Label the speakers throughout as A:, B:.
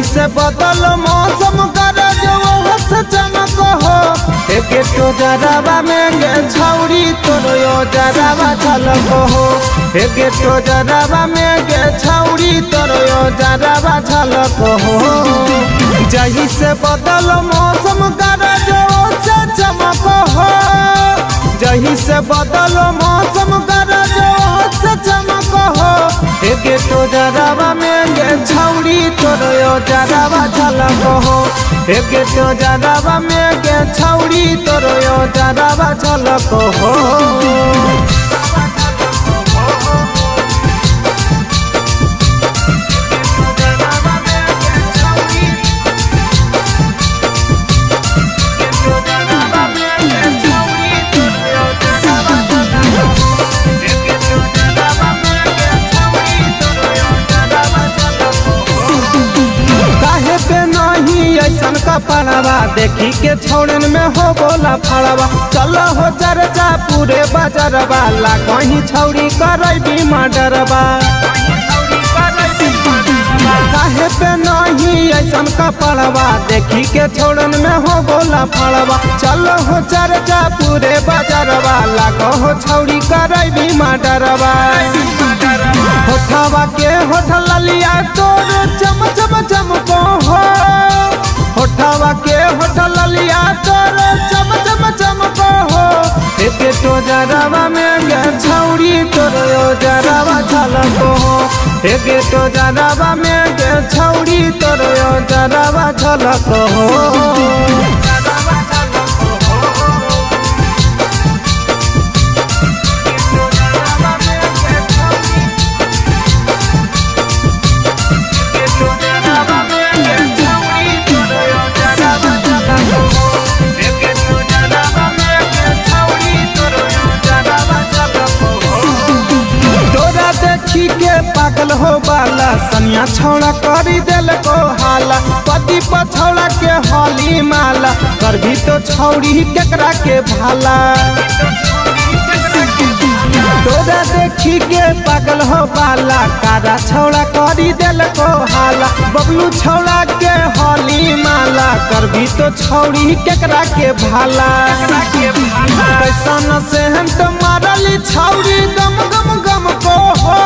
A: से बदल मौसम कर जो से चमक हो एक तो जरावा में गे छौरी तोरो यो जरावा झलक हो एक तो जरावा में गे छौरी तोरो यो जरावा झलक हो जही से बदल मौसम कर जो से चमक हो जही से बदल मौसम कर जो से चमक हो एक तो जरावा में गे छौरी तोरो यो जरावा झलक हो एक तो जरावा में गे छौरी तोरो यो जरावा झलक हो कपड़वा देखी के छोड़न में हो बोला फड़वा चलो हो चर्चा पूरे बाजारवा ला कहीं छौरी करबी मर्डरवा काहे पे नहीं ऐसन कपड़वा देखी के छोड़न में हो बोला फड़वा चलो हो चर्चा पूरे बाजारवा ला कहो छौरी करबी मर्डरवा होठवा के होठ ललिया तोर चम चम चमको हो होठवा के होठ ललिया तोर चम चम चमको हो एक तो जरावा में गे छौरी तोरो यो जरावा झलक हो एक तो जरावा में गे छौरी तोरो यो जरावा झलक हो के पागल हो बाला सनिया छौड़ा करी दिल को हाला पति पछौड़ा के हॉली माला कर भी तो छौड़ी केकरा के भाला तोरा देखी के पागल हो बाला कारा छौड़ा करी दिल को हाला बबलू छौड़ा के हॉली माला कर भी तो छौड़ी केकरा के भाला कैसन से हम तो मारली छौड़ी गम गम गम को हो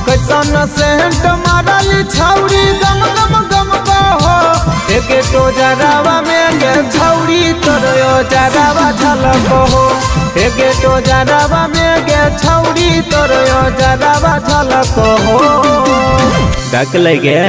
A: कैसन से हम मारली छौरी गम गम गम को हो एक तो जरावा में गे छौरी तोरो यो जरावा झलक हो एक तो जरावा में गे छौरी तोरो यो जरावा झलक हो डक लगे।